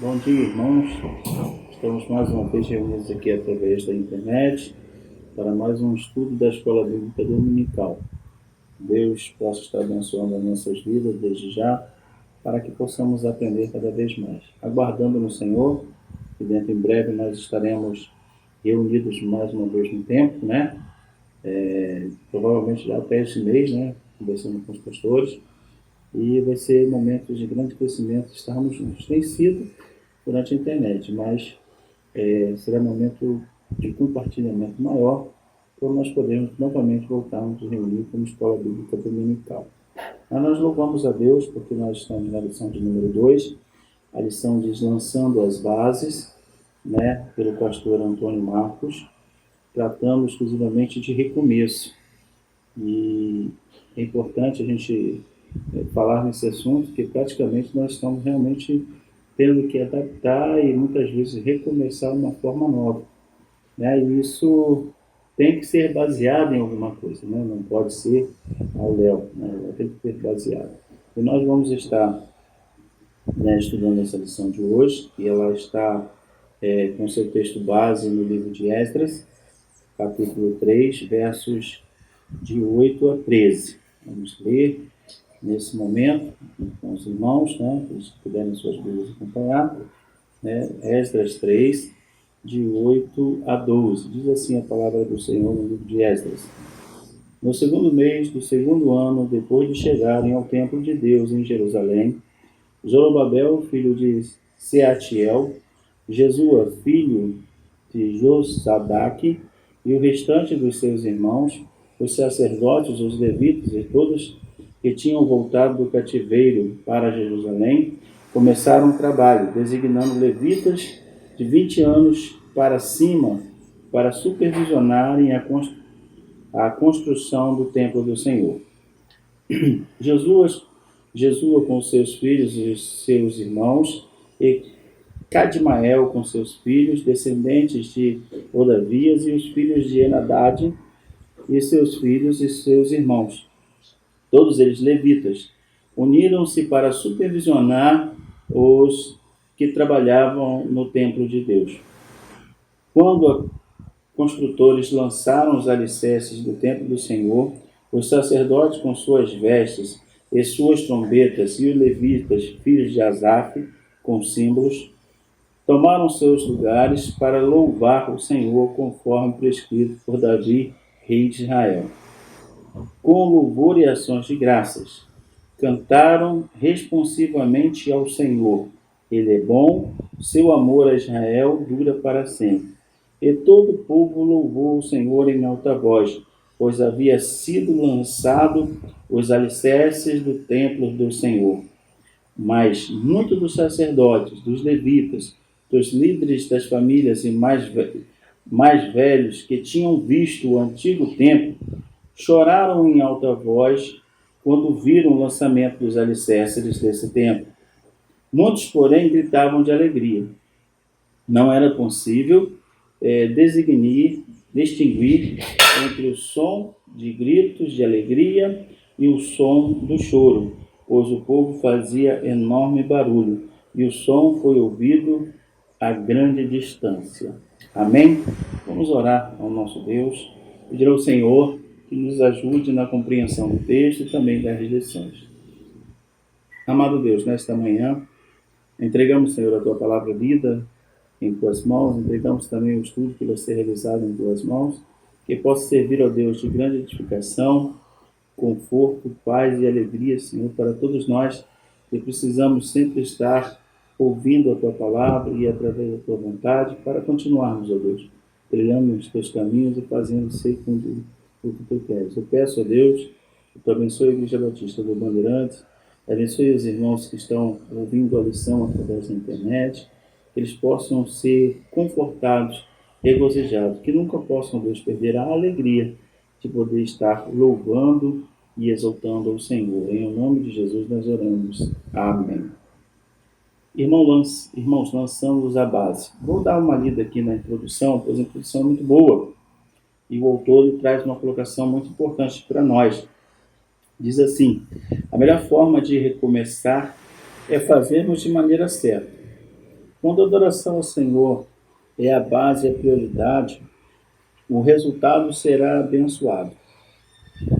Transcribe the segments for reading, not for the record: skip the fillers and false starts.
Bom dia, irmãos. Estamos mais uma vez reunidos aqui através da internet para mais um estudo da Escola Bíblica Dominical. Deus possa estar abençoando as nossas vidas desde já, para que possamos aprender cada vez mais. Aguardando no Senhor, que dentro em breve nós estaremos reunidos mais uma vez no templo, né? Provavelmente já até esse mês, né? Conversando com os pastores. E vai ser momentos de grande crescimento estarmos juntos. Tem sido durante a internet, mas será um momento de compartilhamento maior para nós podermos novamente voltarmos a reunir como Escola Bíblica Dominical. Mas nós louvamos a Deus porque nós estamos na lição de número 2, a lição diz Lançando as Bases, né, pelo pastor Antônio Marcos, tratando exclusivamente de recomeço. E é importante a gente falar nesse assunto, porque praticamente nós estamos realmente tendo que adaptar e muitas vezes recomeçar uma forma nova, né? E isso tem que ser baseado em alguma coisa, né? Não pode ser ao léu, né? Tem que ser baseado. E nós vamos estar, né, estudando essa lição de hoje, e ela está com seu texto base no livro de Esdras, capítulo 3, versos de 8 a 13. Vamos ler nesse momento com os irmãos, né, os que puderem suas Bíblias acompanhar, né, Esdras 3, de 8 a 12. Diz assim a palavra do Senhor no livro de Esdras. No segundo mês do segundo ano, depois de chegarem ao templo de Deus em Jerusalém, Zorobabel, filho de Seatiel, Jesua, filho de Josadaque, e o restante dos seus irmãos, os sacerdotes, os levitas e todos que tinham voltado do cativeiro para Jerusalém, começaram o trabalho, designando levitas de 20 anos para cima para supervisionarem a construção do templo do Senhor. Jesua com seus filhos e seus irmãos, e Cadmael com seus filhos, descendentes de Odavias, e os filhos de Enadad, e seus filhos e seus irmãos, todos eles levitas, uniram-se para supervisionar os que trabalhavam no templo de Deus. Quando os construtores lançaram os alicerces do templo do Senhor, os sacerdotes com suas vestes e suas trombetas, e os levitas, filhos de Asaf, com símbolos, tomaram seus lugares para louvar o Senhor conforme prescrito por Davi, rei de Israel. Com louvor e ações de graças, cantaram responsivamente ao Senhor. Ele é bom, seu amor a Israel dura para sempre. E todo o povo louvou o Senhor em alta voz, pois havia sido lançado os alicerces do templo do Senhor. Mas muitos dos sacerdotes, dos levitas, dos líderes das famílias e mais velhos que tinham visto o antigo templo, choraram em alta voz quando viram o lançamento dos alicerces desse templo. Muitos, porém, gritavam de alegria. Não era possível distinguir entre o som de gritos de alegria e o som do choro, pois o povo fazia enorme barulho, e o som foi ouvido a grande distância. Amém? Vamos orar ao nosso Deus, pedir ao Senhor que nos ajude na compreensão do texto e também das lições. Amado Deus, nesta manhã, entregamos, Senhor, a Tua palavra lida em Tuas mãos, entregamos também o estudo que vai ser realizado em Tuas mãos, que possa servir, ó Deus, de grande edificação, conforto, paz e alegria, Senhor, para todos nós que precisamos sempre estar ouvindo a Tua palavra e através da Tua vontade, para continuarmos, ó Deus, trilhando os Teus caminhos e fazendo segundo o que Tu queres. Eu peço a Deus que Tu abençoe a Igreja Batista do Bandeirantes, abençoe os irmãos que estão ouvindo a lição através da internet, que eles possam ser confortados, regozijados, que nunca possam, Deus, perder a alegria de poder estar louvando e exaltando ao Senhor. Em nome de Jesus nós oramos. Amém. Irmãos, lançamos a base. Vou dar uma lida aqui na introdução, pois a introdução é muito boa. E o autor traz uma colocação muito importante para nós. Diz assim: a melhor forma de recomeçar é fazermos de maneira certa. Quando a adoração ao Senhor é a base e a prioridade, o resultado será abençoado.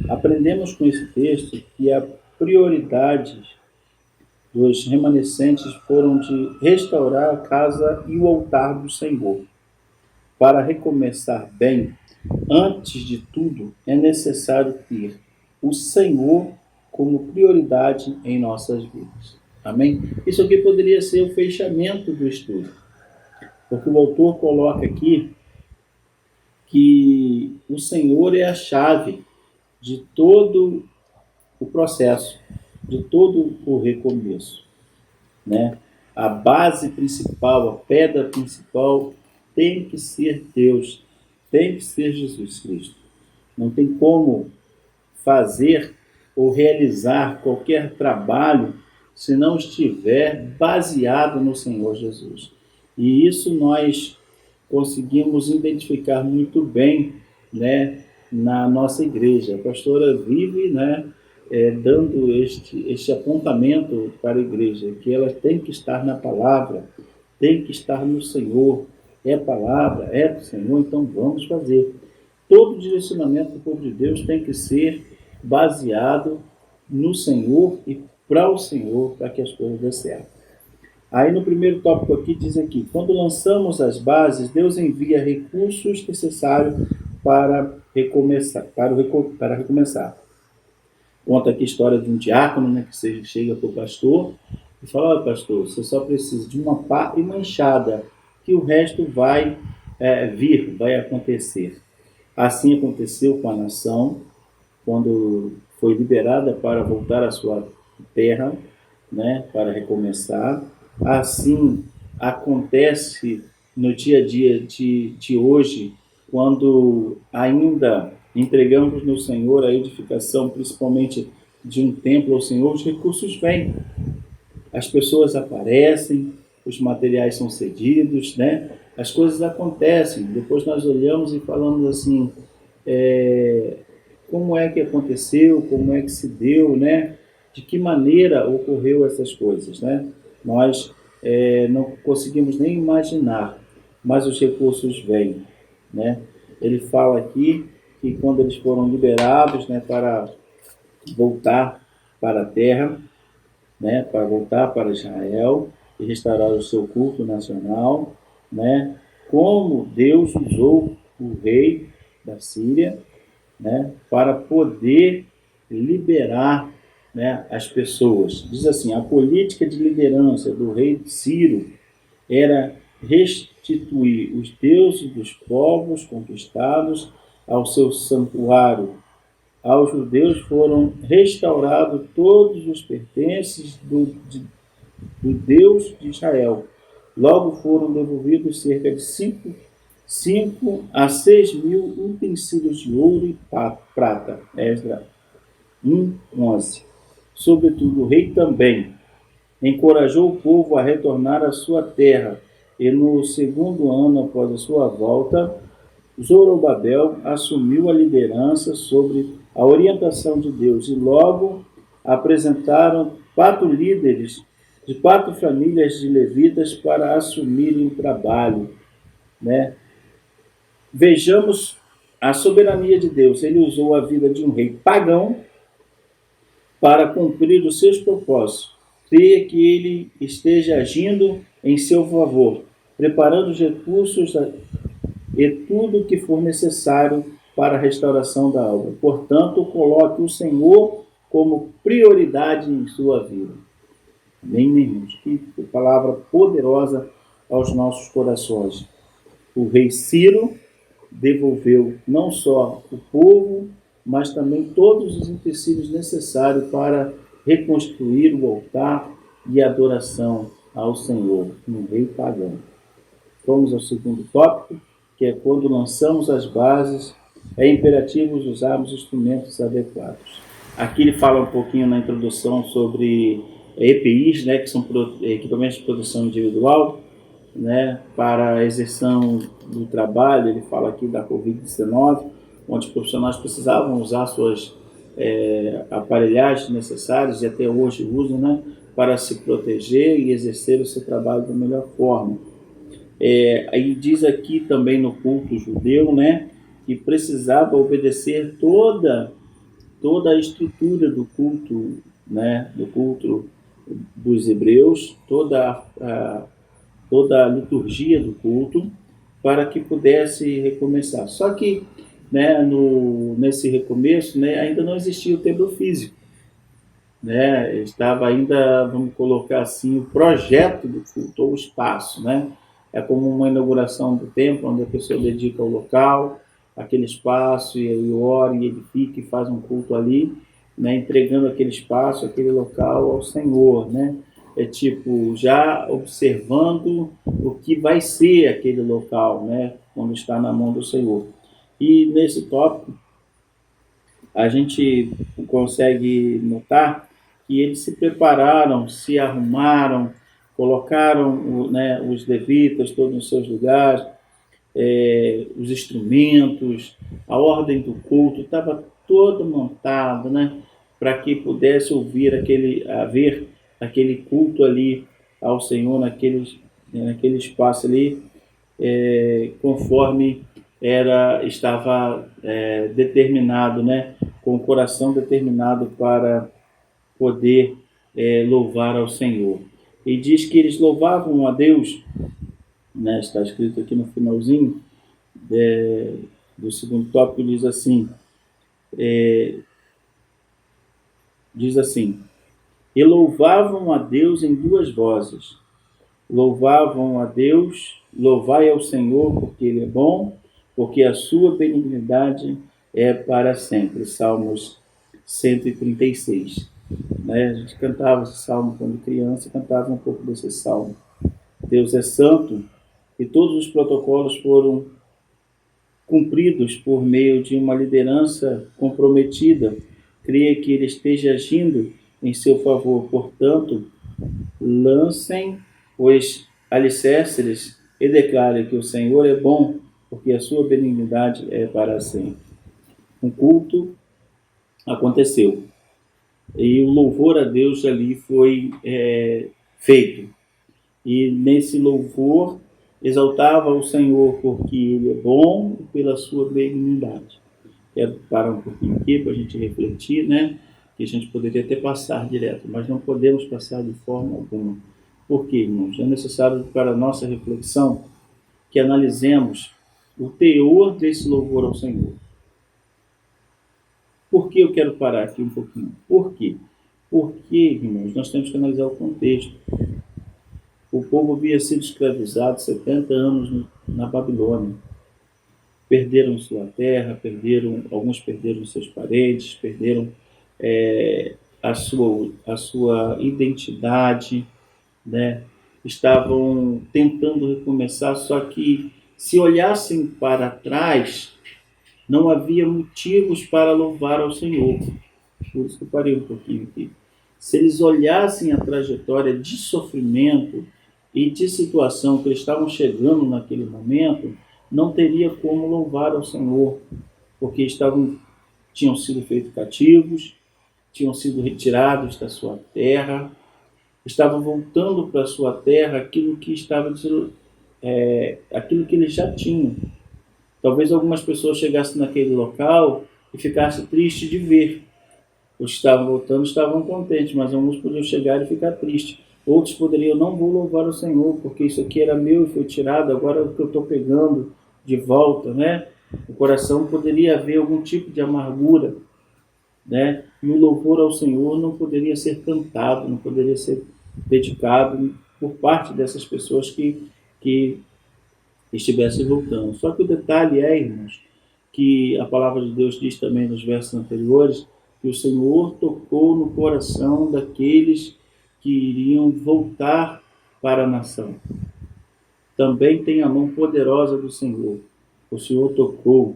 Aprendemos com esse texto que a prioridade dos remanescentes foram de restaurar a casa e o altar do Senhor. Para recomeçar bem, antes de tudo, é necessário ter o Senhor como prioridade em nossas vidas. Amém? Isso aqui poderia ser o fechamento do estudo, porque o autor coloca aqui que o Senhor é a chave de todo o processo, de todo o recomeço, né? A base principal, a pedra principal tem que ser Deus, tem que ser Jesus Cristo. Não tem como fazer ou realizar qualquer trabalho se não estiver baseado no Senhor Jesus. E isso nós conseguimos identificar muito bem, né, na nossa igreja. A pastora vive, né, dando este apontamento para a igreja, que ela tem que estar na palavra, tem que estar no Senhor. É palavra, é do Senhor, então vamos fazer. Todo direcionamento do povo de Deus tem que ser baseado no Senhor e para o Senhor, para que as coisas dêem certo. Aí no primeiro tópico aqui diz aqui, quando lançamos as bases, Deus envia recursos necessários para recomeçar. Conta aqui a história de um diácono, né, que chega para o pastor e fala, olha pastor, você só precisa de uma pá e uma enxada, que o resto vai vai acontecer. Assim aconteceu com a nação, quando foi liberada para voltar à sua terra, né, para recomeçar. Assim acontece no dia a dia de hoje, quando ainda entregamos no Senhor a edificação, principalmente de um templo ao Senhor, os recursos vêm. As pessoas aparecem, os materiais são cedidos, né? As coisas acontecem. Depois nós olhamos e falamos assim, como é que aconteceu, como é que se deu, né? De que maneira ocorreu essas coisas, né? Nós não conseguimos nem imaginar, mas os recursos vêm, né? Ele fala aqui que quando eles foram liberados, né, para voltar para a terra, né, para voltar para Israel e restaurar o seu culto nacional, né, como Deus usou o rei da Síria, né, para poder liberar, né, as pessoas. Diz assim, a política de liderança do rei Ciro era restituir os deuses dos povos conquistados ao seu santuário. Aos judeus foram restaurados todos os pertences do Deus de Israel. Logo foram devolvidos cerca de 5 a 6 mil utensílios de ouro e prata. Esdras 1:11. Sobretudo, o rei também encorajou o povo a retornar à sua terra, e no segundo ano após a sua volta, Zorobabel assumiu a liderança sobre a orientação de Deus e logo apresentaram 4 líderes de 4 famílias de levitas para assumirem o trabalho, né? Vejamos a soberania de Deus. Ele usou a vida de um rei pagão para cumprir os seus propósitos. Creia que ele esteja agindo em seu favor, preparando os recursos e tudo o que for necessário para a restauração da obra. Portanto, coloque o Senhor como prioridade em sua vida. Amém, irmãos? Que palavra poderosa aos nossos corações. O rei Ciro devolveu não só o povo, mas também todos os utensílios necessários para reconstruir o altar e a adoração ao Senhor, um rei pagão. Vamos ao segundo tópico, que é quando lançamos as bases, é imperativo usarmos instrumentos adequados. Aqui ele fala um pouquinho na introdução sobre EPIs, né, que são equipamentos de proteção individual, né, para a exerção do trabalho. Ele fala aqui da Covid-19, onde os profissionais precisavam usar suas aparelhagens necessárias, e até hoje usam, né, para se proteger e exercer o seu trabalho da melhor forma. Aí diz aqui também no culto judeu, né, que precisava obedecer toda a estrutura do culto, né, do culto dos hebreus, toda a liturgia do culto, para que pudesse recomeçar. Só que, né, nesse recomeço, né, ainda não existia o templo físico, né? Estava ainda, vamos colocar assim, o projeto do culto, ou o espaço, né? É como uma inauguração do templo, onde a pessoa dedica o local, aquele espaço, e aí ora, e edifica, e faz um culto ali, né? Entregando aquele espaço, aquele local ao Senhor, né? É tipo, já observando o que vai ser aquele local, né? Quando está na mão do Senhor. E nesse tópico, a gente consegue notar que eles se prepararam, se arrumaram, colocaram, né, os levitas todos nos seus lugares, os instrumentos, a ordem do culto estava todo montado, né, para que pudesse haver aquele culto ali ao Senhor naquele espaço ali, conforme estava determinado, né, com o coração determinado para poder louvar ao Senhor. E diz que eles louvavam a Deus, né, está escrito aqui no finalzinho do segundo tópico, diz assim, e louvavam a Deus em duas vozes. Louvavam a Deus, louvai ao Senhor, porque Ele é bom, porque a sua benignidade é para sempre. Salmos 136. Né? A gente cantava esse salmo quando criança, cantava um pouco desse salmo. Deus é santo e todos os protocolos foram cumpridos por meio de uma liderança comprometida. Creia que Ele esteja agindo em seu favor. Portanto, lancem os alicerces e declarem que o Senhor é bom, porque a sua benignidade é para sempre. Um culto aconteceu e o louvor a Deus ali foi feito. E nesse louvor exaltava o Senhor porque Ele é bom e pela sua benignidade. Quero parar um pouquinho aqui para a gente refletir, né? Que a gente poderia até passar direto, mas não podemos passar de forma alguma. Por quê, irmãos? É necessário para a nossa reflexão que analisemos o teor desse louvor ao Senhor. Por que eu quero parar aqui um pouquinho? Por quê? Porque, irmãos, nós temos que analisar o contexto. O povo havia sido escravizado 70 anos na Babilônia. Perderam sua terra, alguns perderam seus parentes, perderam a sua identidade, né? Estavam tentando recomeçar, só que se olhassem para trás, não havia motivos para louvar ao Senhor. Por isso que eu parei um pouquinho aqui. Se eles olhassem a trajetória de sofrimento e de situação que eles estavam chegando naquele momento, não teria como louvar ao Senhor, porque tinham sido feitos cativos, tinham sido retirados da sua terra, estavam voltando para a sua terra aquilo que eles já tinham. Talvez algumas pessoas chegassem naquele local e ficassem tristes de ver. Os que estavam voltando estavam contentes, mas alguns podiam chegar e ficar tristes. Outros poderiam, não vou louvar o Senhor, porque isso aqui era meu e foi tirado, agora é o que eu estou pegando de volta, né? O coração poderia haver algum tipo de amargura, né? E o louvor ao Senhor não poderia ser cantado, não poderia ser dedicado por parte dessas pessoas que estivessem voltando. Só que o detalhe é, irmãos, que a palavra de Deus diz também nos versos anteriores, que o Senhor tocou no coração daqueles que iriam voltar para a nação. Também tem a mão poderosa do Senhor. O Senhor tocou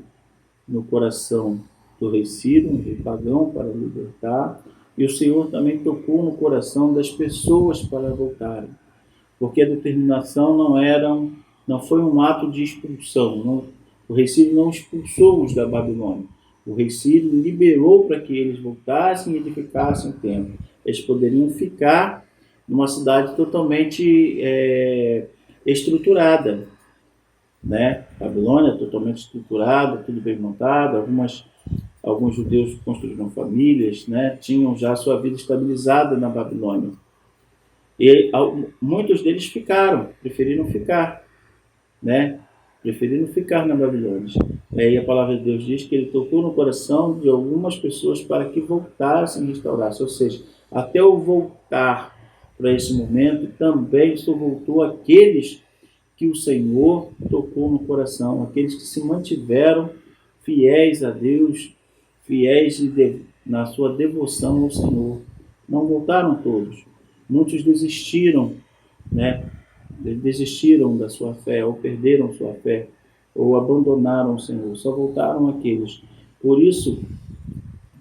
no coração do rei Ciro, um rei pagão, para libertar, e o Senhor também tocou no coração das pessoas para voltarem, porque a determinação não foi um ato de expulsão. O rei Ciro não expulsou-os da Babilônia. O rei Ciro liberou para que eles voltassem e edificassem o templo. Eles poderiam ficar numa cidade totalmente estruturada, né? Babilônia totalmente estruturada, tudo bem montado, alguns judeus construíram famílias, né? Tinham já sua vida estabilizada na Babilônia. E muitos deles preferiram ficar, né? Preferiram ficar na Babilônia. E a palavra de Deus diz que ele tocou no coração de algumas pessoas para que voltassem e restaurassem. Ou seja, até o voltar para esse momento, também só voltou aqueles que o Senhor tocou no coração, aqueles que se mantiveram fiéis a Deus, fiéis na sua devoção ao Senhor. Não voltaram todos. Muitos desistiram, né? Desistiram da sua fé, ou perderam sua fé, ou abandonaram o Senhor. Só voltaram aqueles. Por isso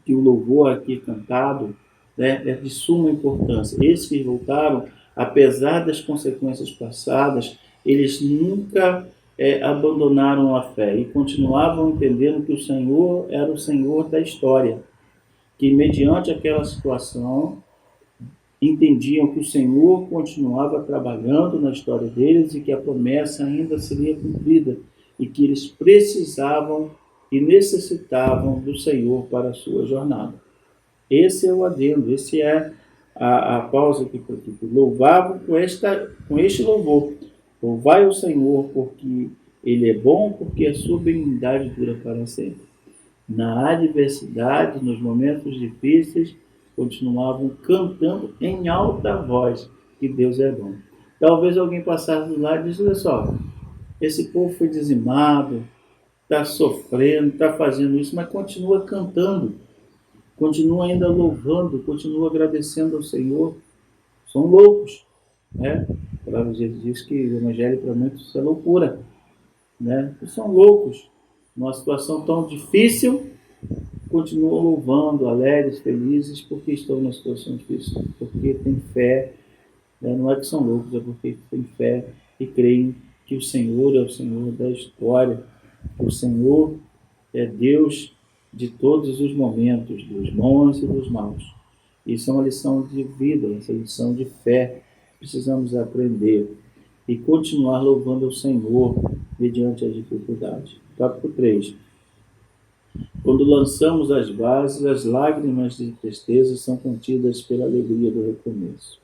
que o louvor aqui cantado, né, é de suma importância. Esses que voltaram, apesar das consequências passadas, eles nunca abandonaram a fé e continuavam entendendo que o Senhor era o Senhor da história, que mediante aquela situação entendiam que o Senhor continuava trabalhando na história deles e que a promessa ainda seria cumprida e que eles precisavam e necessitavam do Senhor para a sua jornada. Esse é o adendo, esse é a pausa que louvavam com este louvor. Louvai o Senhor porque Ele é bom, porque a sua benignidade dura para sempre. Na adversidade, nos momentos difíceis, continuavam cantando em alta voz que Deus é bom. Talvez alguém passasse do lado e disse: olha só, esse povo foi dizimado, está sofrendo, está fazendo isso, mas continua cantando, continua ainda louvando, continua agradecendo ao Senhor. São loucos, né? A palavra de Jesus diz que o evangelho para muitos é loucura, né? Eles são loucos. Numa situação tão difícil, continuam louvando, alegres, felizes, porque estão numa situação difícil, porque têm fé, né? Não é que são loucos, é porque têm fé e creem que o Senhor é o Senhor da história, que o Senhor é Deus de todos os momentos, dos bons e dos maus. Isso é uma lição de vida, essa lição de fé. Precisamos aprender e continuar louvando o Senhor mediante as dificuldades. Tópico 3. Quando lançamos as bases, as lágrimas de tristeza são contidas pela alegria do recomeço.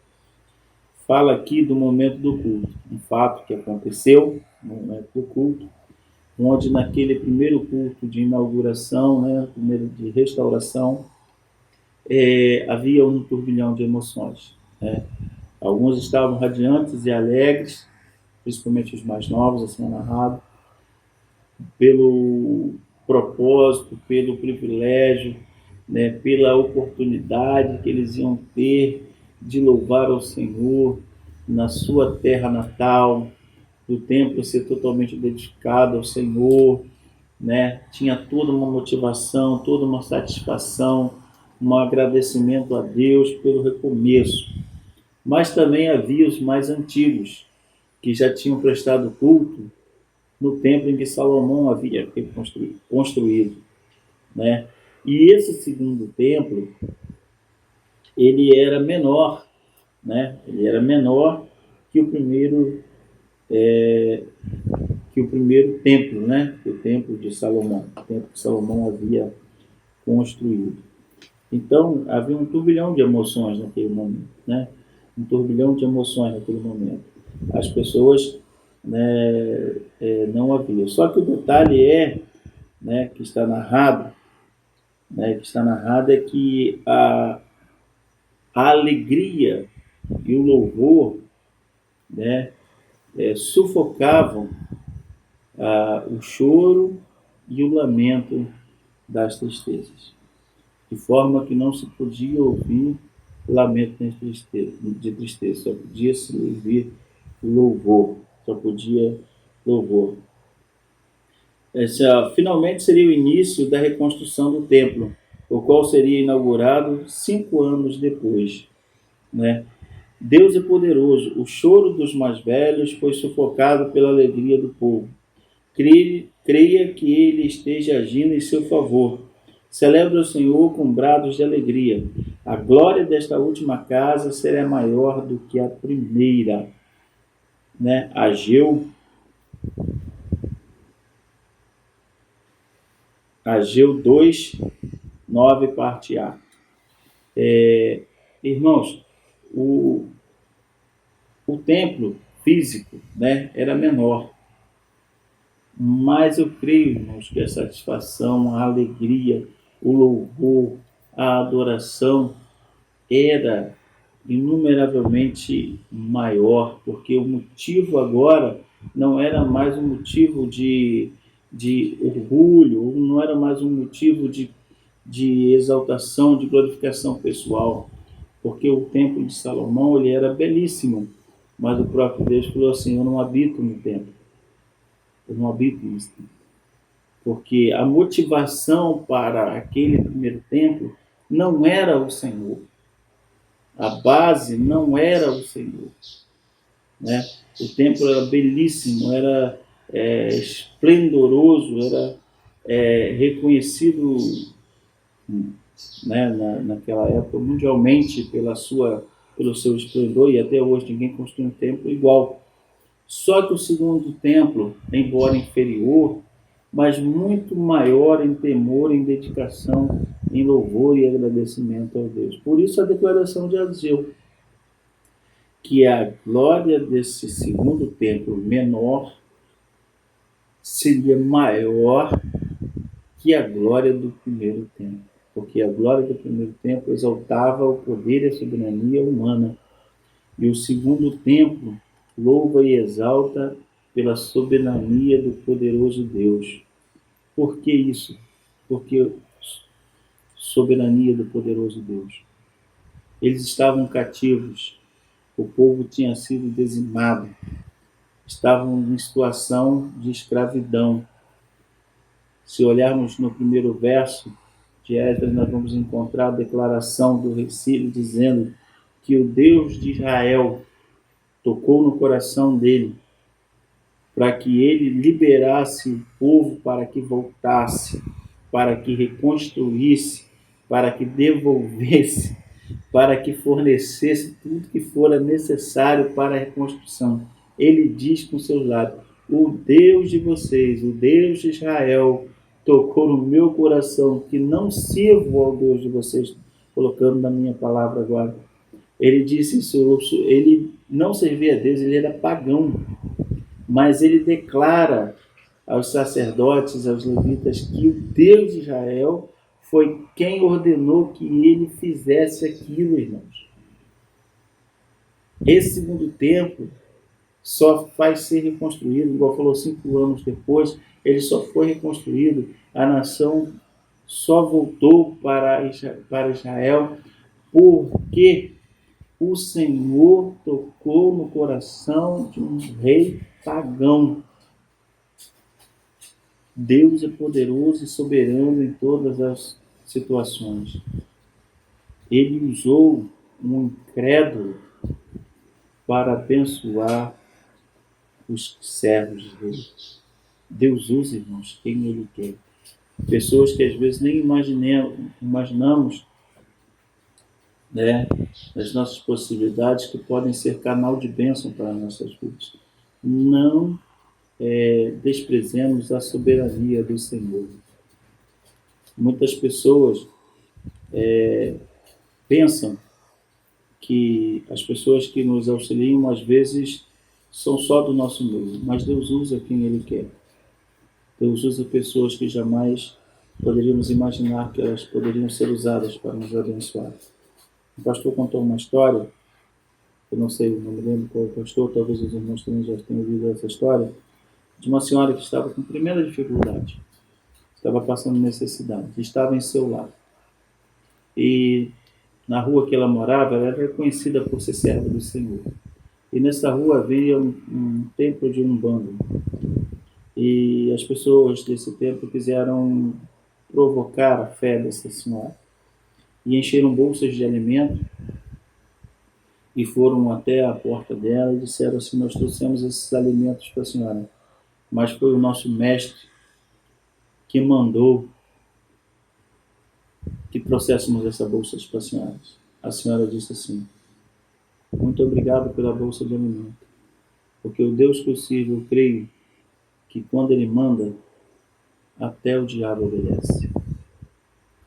Fala aqui do momento do culto, um fato que aconteceu no momento do culto, onde naquele primeiro culto de inauguração, né, primeiro de restauração, havia um turbilhão de emoções, né? Alguns estavam radiantes e alegres, principalmente os mais novos, assim é narrado, pelo propósito, pelo privilégio, né, pela oportunidade que eles iam ter de louvar ao Senhor na sua terra natal, do templo ser totalmente dedicado ao Senhor, né? Tinha toda uma motivação, toda uma satisfação, um agradecimento a Deus pelo recomeço. Mas também havia os mais antigos, que já tinham prestado culto no templo em que Salomão havia construído, né? E esse segundo templo, ele era menor, né? Ele era menor que o primeiro templo, né? O templo de Salomão, o templo que Salomão havia construído. Então, havia um turbilhão de emoções naquele momento, né? Um turbilhão de emoções naquele momento. As pessoas, né, não havia. Só que o detalhe né, que está narrado, é que a alegria e o louvor, né, sufocavam o choro e o lamento das tristezas, de forma que não se podia ouvir lamento de tristeza, só podia se ouvir louvor, só podia louvor. Finalmente seria o início da reconstrução do templo, o qual seria inaugurado 5 anos depois, né? Deus é poderoso. O choro dos mais velhos foi sufocado pela alegria do povo. Creia que Ele esteja agindo em seu favor. Celebra o Senhor com brados de alegria. A glória desta última casa será maior do que a primeira. Né? Ageu 2, 9, parte A. Irmãos, o templo físico, né, era menor. Mas eu creio, irmãos, que a satisfação, a alegria, o louvor, a adoração era inumeravelmente maior, porque o motivo agora não era mais um motivo de orgulho, não era mais um motivo de exaltação, de glorificação pessoal, porque o templo de Salomão ele era belíssimo, mas o próprio Deus falou assim: eu não habito no templo, eu não habito nesse templo, porque a motivação para aquele primeiro templo não era o Senhor, a base não era o Senhor, né? O templo era belíssimo, era esplendoroso, era reconhecido, né, naquela época mundialmente pelo seu esplendor, e até hoje ninguém construi um templo igual. Só que o segundo templo, embora inferior, mas muito maior em temor, em dedicação, em louvor e agradecimento a Deus. Por isso a declaração de Ageu, que a glória desse segundo templo menor seria maior que a glória do primeiro templo, porque a glória do primeiro templo exaltava o poder e a soberania humana, e o segundo templo louva e exalta pela soberania do poderoso Deus. Por que isso? Porque soberania do poderoso Deus. Eles estavam cativos, o povo tinha sido dizimado, estavam em situação de escravidão. Se olharmos no primeiro verso de Esdras, nós vamos encontrar a declaração do rei Ciro dizendo que o Deus de Israel tocou no coração dele para que ele liberasse o povo para que voltasse, para que reconstruísse, para que devolvesse, para que fornecesse tudo que fora necessário para a reconstrução. Ele diz com seus lábios: o Deus de vocês, o Deus de Israel, tocou no meu coração que não sirvo ao Deus de vocês, colocando na minha palavra agora. Ele disse isso, ele não servia a Deus, ele era pagão, mas ele declara aos sacerdotes, aos levitas, que o Deus de Israel foi quem ordenou que ele fizesse aquilo, irmãos. Esse segundo templo só vai ser reconstruído, igual falou, 5 anos depois, ele só foi reconstruído, a nação só voltou para Israel porque o Senhor tocou no coração de um rei pagão. Deus é poderoso e soberano em todas as situações. Ele usou um incrédulo para abençoar os servos de Deus. Deus usa, irmãos, quem Ele quer. Pessoas que às vezes nem imaginamos, né, as nossas possibilidades, que podem ser canal de bênção para as nossas vidas. Não desprezemos a soberania do Senhor. Muitas pessoas pensam que as pessoas que nos auxiliam às vezes são só do nosso meio, mas Deus usa quem Ele quer. Deus usa pessoas que jamais poderíamos imaginar que elas poderiam ser usadas para nos abençoar. O pastor contou uma história, eu não sei, não me lembro qual é o pastor, talvez os irmãos também já tenham ouvido essa história, de uma senhora que estava com tremenda dificuldade, estava passando necessidade, estava em seu lar. E na rua que ela morava, ela era reconhecida por ser serva do Senhor. E nessa rua havia um templo de Umbanda. E as pessoas desse templo quiseram provocar a fé dessa senhora. E encheram bolsas de alimento e foram até a porta dela e disseram assim: nós trouxemos esses alimentos para a senhora, mas foi o nosso mestre que mandou que trouxéssemos essa bolsa para a senhora. A senhora disse assim: muito obrigado pela bolsa de alimento, porque o Deus que eu sirvo, eu creio que quando Ele manda, até o diabo obedece.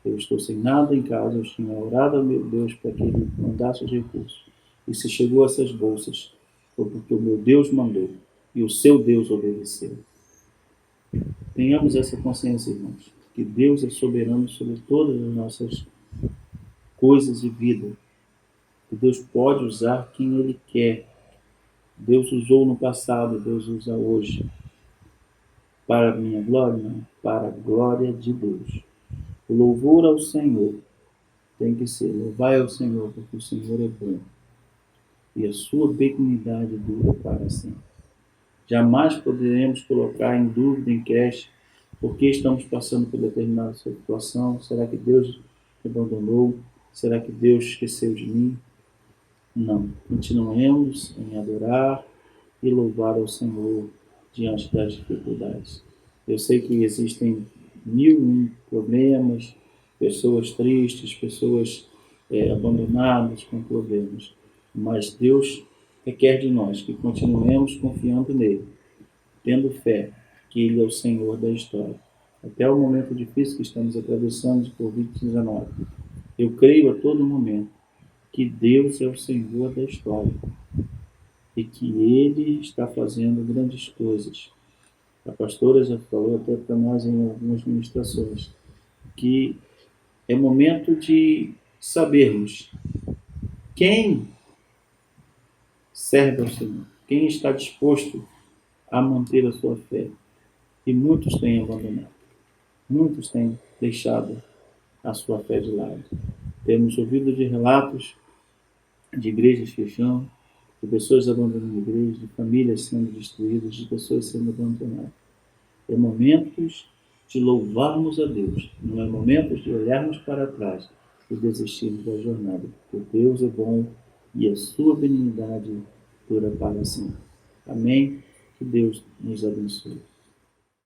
Eu estou sem nada em casa, eu tinha orado ao meu Deus para que Ele mandasse os recursos. E se chegou a essas bolsas, foi porque o meu Deus mandou e o seu Deus obedeceu. Tenhamos essa consciência, irmãos, que Deus é soberano sobre todas as nossas coisas de vida. Que Deus pode usar quem Ele quer. Deus usou no passado, Deus usa hoje. Para a minha glória? Não, para a glória de Deus. O louvor ao Senhor tem que ser: louvai ao Senhor, porque o Senhor é bom e a sua benignidade dura para sempre. Jamais poderemos colocar em dúvida, em queixa, porque estamos passando por determinada situação. Será que Deus me abandonou? Será que Deus esqueceu de mim? Não. Continuemos em adorar e louvar ao Senhor diante das dificuldades. Eu sei que existem mil e um problemas, pessoas tristes, pessoas abandonadas com problemas, mas Deus requer de nós que continuemos confiando nele, tendo fé que Ele é o Senhor da história. Até o momento difícil que estamos atravessando de Covid-19, eu creio a todo momento que Deus é o Senhor da história e que Ele está fazendo grandes coisas. A pastora já falou até para nós em algumas ministrações que é momento de sabermos quem serve ao Senhor, quem está disposto a manter a sua fé. E muitos têm abandonado, muitos têm deixado a sua fé de lado. Temos ouvido de relatos de igrejas fechando, de pessoas abandonando a igreja, de famílias sendo destruídas, de pessoas sendo abandonadas. É momentos de louvarmos a Deus, não é momentos de olharmos para trás e desistirmos da jornada, porque Deus é bom e a sua benignidade dura para sempre. Amém? Que Deus nos abençoe.